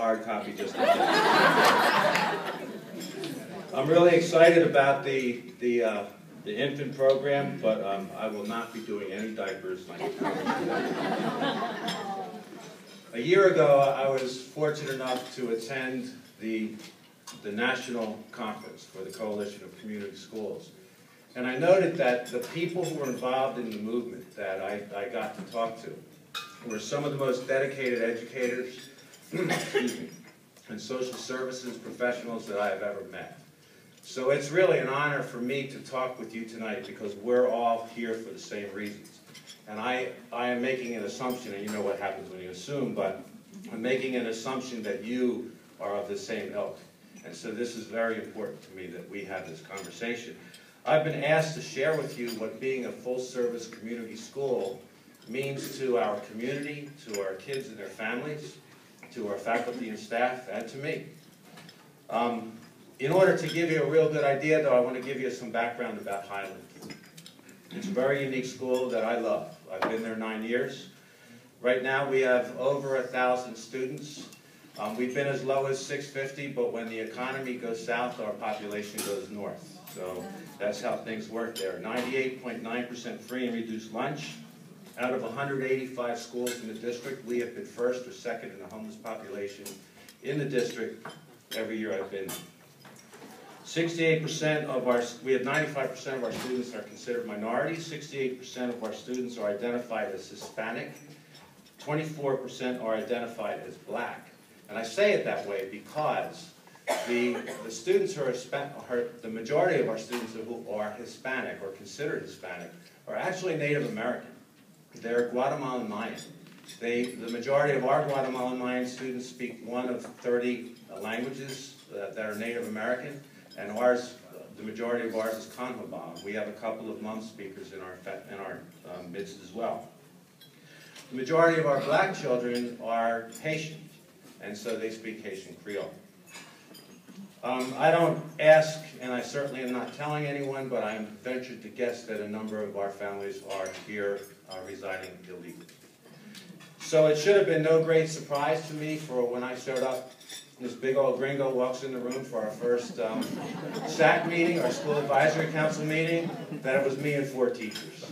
hard copy just now. I'm really excited about the infant program, but I will not be doing any diapers. A year ago, I was fortunate enough to attend the national conference for the Coalition of Community Schools. And I noted that the people who were involved in the movement that I got to talk to were some of the most dedicated educators excuse me, and social services professionals that I have ever met. So it's really an honor for me to talk with you tonight because we're all here for the same reasons. And I am making an assumption, and you know what happens when you assume, but I'm making an assumption that you are of the same ilk. And so this is very important to me that we have this conversation. I've been asked to share with you what being a full-service community school means to our community, to our kids and their families, to our faculty and staff, and to me. In order to give you a real good idea, though, I want to give you some background about Highland. It's a very unique school that I love. I've been there 9 years. Right now we have over 1,000 students. We've been as low as 650, but when the economy goes south, our population goes north. So that's how things work there. 98.9% free and reduced lunch. Out of 185 schools in the district, we have been first or second in the homeless population in the district every year I've been there. 68% of we have 95% of our students are considered minorities. 68% of our students are identified as Hispanic. 24% are identified as black. And I say it that way because the students who are the majority of our students who are Hispanic or considered Hispanic are actually Native American. They're Guatemalan Mayan. The majority of our Guatemalan Mayan students speak one of 30 languages that are Native American, and ours, the majority of ours is Kanhoba. We have a couple of Hmong speakers in our midst as well. The majority of our black children are Haitian, and so they speak Haitian Creole. I don't ask, and I certainly am not telling anyone, but I'm ventured to guess that a number of our families are here residing illegally. So it should have been no great surprise to me for when I showed up, this big old gringo walks in the room for our first SAC meeting, our School Advisory Council meeting, that it was me and 4 teachers.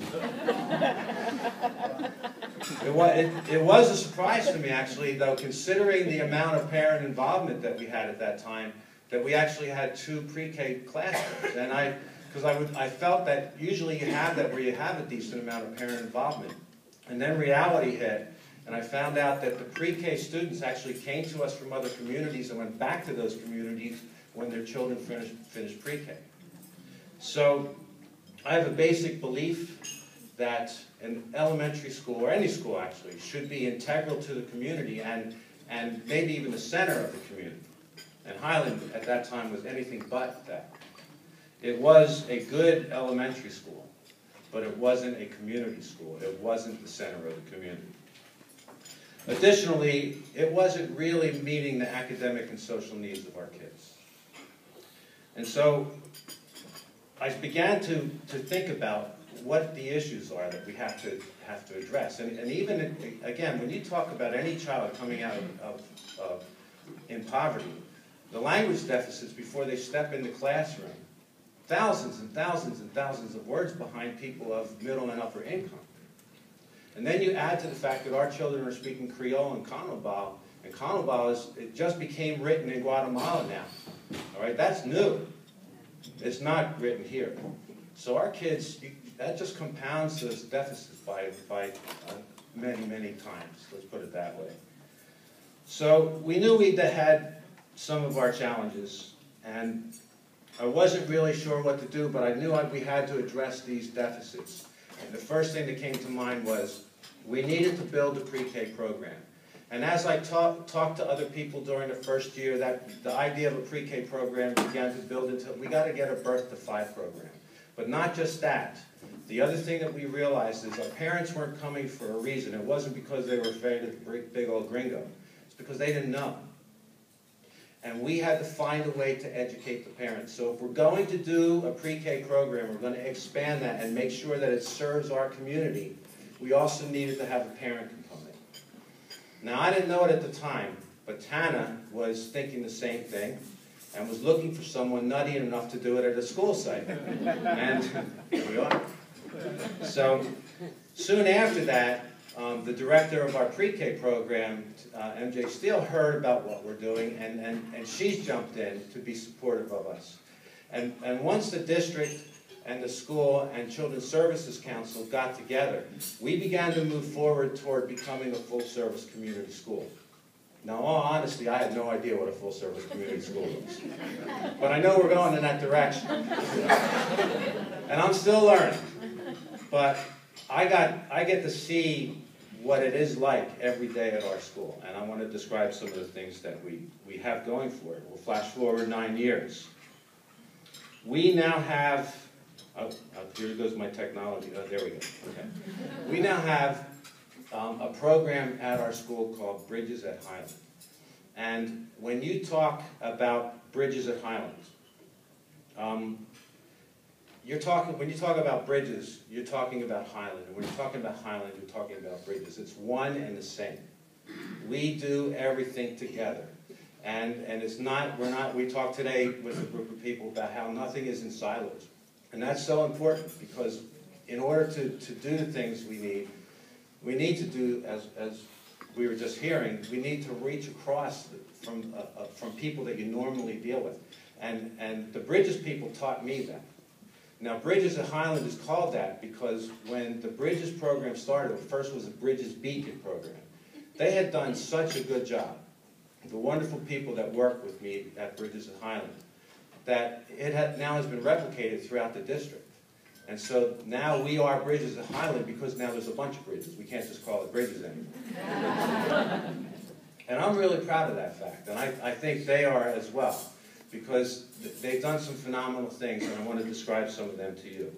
It was a surprise to me, actually, though, considering the amount of parent involvement that we had at that time, that we actually had 2 pre-K classrooms. And I felt that usually you have that where you have a decent amount of parent involvement. And then reality hit, and I found out that the pre-K students actually came to us from other communities and went back to those communities when their children finished pre-K. So I have a basic belief that an elementary school, or any school actually, should be integral to the community and maybe even the center of the community. And Highland at that time was anything but that. It was a good elementary school, but it wasn't a community school. It wasn't the center of the community. Additionally, it wasn't really meeting the academic and social needs of our kids. And so I began to think about what the issues are that we have to address. And even, again, when you talk about any child coming out in poverty, the language deficits before they step in the classroom, thousands and thousands and thousands of words behind people of middle and upper income. And then you add to the fact that our children are speaking Creole and Kanhoba, and Kanhoba it just became written in Guatemala now. All right, that's new. It's not written here. So our kids, that just compounds those deficits by many, many times. Let's put it that way. So we knew we had some of our challenges, and I wasn't really sure what to do, but I knew we had to address these deficits. And the first thing that came to mind was we needed to build a pre-K program. And as I talked to other people during the first year, that the idea of a pre-K program began to build into, we got to get a birth to 5 program. But not just that. The other thing that we realized is our parents weren't coming for a reason. It wasn't because they were afraid of the big old gringo. It's because they didn't know. And we had to find a way to educate the parents. So if we're going to do a pre-K program, we're going to expand that and make sure that it serves our community, we also needed to have a parent component. Now, I didn't know it at the time, but Tana was thinking the same thing and was looking for someone nutty enough to do it at a school site. And here we are. So soon after that, the director of our pre-K program, MJ Steele, heard about what we're doing, and she's jumped in to be supportive of us. And once the district and the school and Children's Services Council got together, we began to move forward toward becoming a full-service community school. Now, in all honesty, I had no idea what a full-service community school was. But I know we're going in that direction. And I'm still learning. But I get to see what it is like every day at our school. And I want to describe some of the things that we have going for it. We'll flash forward 9 years. We now have, here goes my technology. Oh, there we go. Okay. We now have a program at our school called Bridges at Highland. And when you talk about Bridges at Highland, when you talk about bridges, you're talking about Highland. And when you're talking about Highland, you're talking about bridges. It's one and the same. We do everything together. And it's not, we talked today with a group of people about how nothing is in silos. And that's so important, because in order to do the things we need to do, as we were just hearing, we need to reach across from people that you normally deal with. And the Bridges people taught me that. Now, Bridges at Highland is called that because when the Bridges program started, it first was a Bridges Beacon program. They had done such a good job, the wonderful people that work with me at Bridges at Highland, that it now has been replicated throughout the district. And so now we are Bridges at Highland because now there's a bunch of bridges. We can't just call it Bridges anymore. And I'm really proud of that fact, and I think they are as well, because they've done some phenomenal things, and I want to describe some of them to you.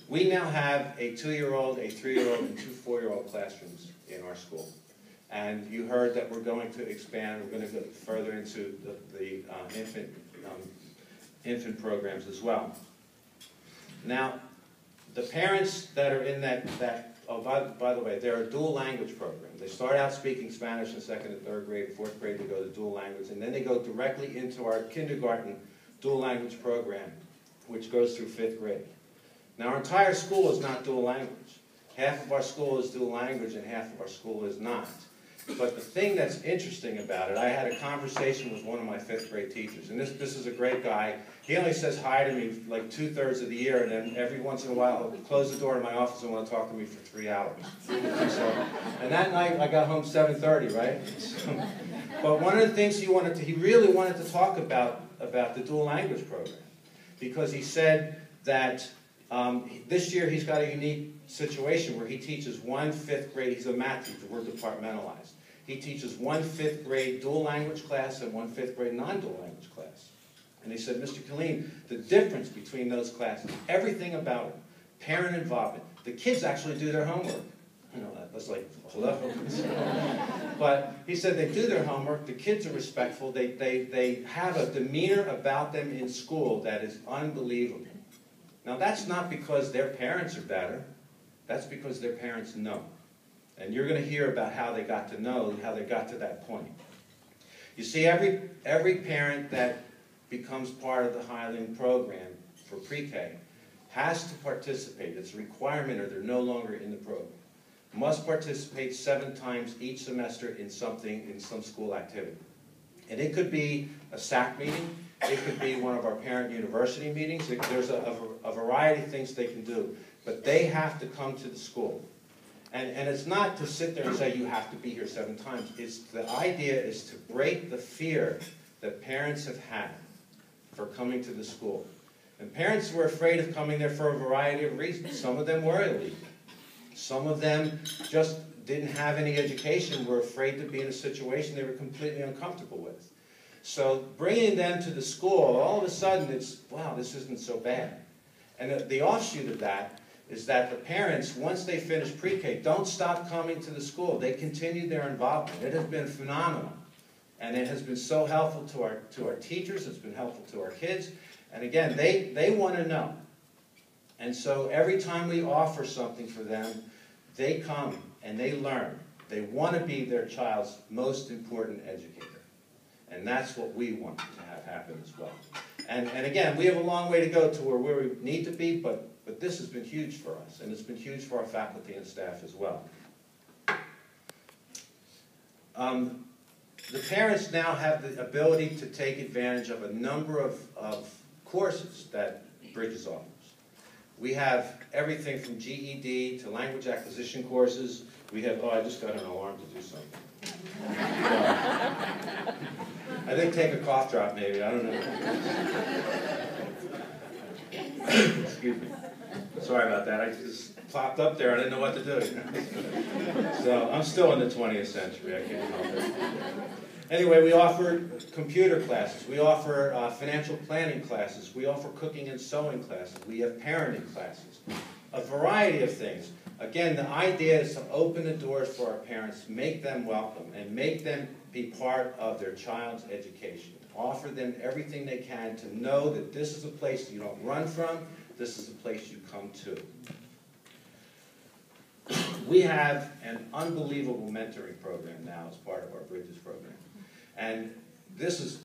We now have a 2-year-old, a 3-year-old, and 2 4-year-old classrooms in our school. And you heard that we're going to expand, we're going to go further into the infant programs as well. Now, the parents that are in oh, by the way, they're a dual language program. They start out speaking Spanish in 2nd and 3rd grade, 4th grade they go to dual language, and then they go directly into our kindergarten dual language program, which goes through 5th grade. Now, our entire school is not dual language. Half of our school is dual language and half of our school is not. But the thing that's interesting about it, I had a conversation with one of my 5th grade teachers, and this is a great guy. He only says hi to me like 2/3 of the year, and then every once in a while he'll close the door to my office and want to talk to me for 3 hours. And that night I got home 7:30, right? But one of the things he really wanted to talk about the dual language program, because he said that this year he's got a unique situation where he teaches one 5th grade, he's a math teacher, we're departmentalized. He teaches one 5th grade dual language class and one 5th grade non-dual language class. And he said, Mr. Killeen, the difference between those classes, everything about it, parent involvement, the kids actually do their homework. You know, that was like, hello. But he said they do their homework, the kids are respectful, they have a demeanor about them in school that is unbelievable. Now, that's not because their parents are better. That's because their parents know. And you're going to hear about how they got to know, how they got to that point. You see, every parent that becomes part of the Highland program for pre-K has to participate. It's a requirement, or they're no longer in the program. Must participate 7 times each semester in some school activity. And it could be a SAC meeting. It could be one of our parent university meetings. There's a variety of things they can do. But they have to come to the school. And it's not to sit there and say you have to be here 7 times. The idea is to break the fear that parents have had for coming to the school. And parents were afraid of coming there for a variety of reasons. Some of them were illegal. Some of them just didn't have any education, were afraid to be in a situation they were completely uncomfortable with. So bringing them to the school, all of a sudden it's, wow, this isn't so bad. And the offshoot of that is that the parents, once they finish pre-K, don't stop coming to the school. They continue their involvement. It has been phenomenal. And it has been so helpful to our teachers. It's been helpful to our kids. And again, they want to know. And so every time we offer something for them, they come and they learn. They want to be their child's most important educator. And that's what we want to have happen as well. And again, we have a long way to go to where we need to be, but this has been huge for us, and it's been huge for our faculty and staff as well. The parents now have the ability to take advantage of a number of courses that Bridges offers. We have everything from GED to language acquisition courses. We have, oh, I just got an alarm to do something. I think take a cough drop maybe, I don't know. Excuse me. Sorry about that, I just popped up there, I didn't know what to do. So I'm still in the 20th century, I can't help it. Anyway, we offer computer classes, we offer financial planning classes, we offer cooking and sewing classes, we have parenting classes, a variety of things. Again, the idea is to open the doors for our parents, make them welcome, and make them be part of their child's education. Offer them everything they can to know that this is a place you don't run from, this is a place you come to. We have an unbelievable mentoring program now as part of our Bridges program. And this is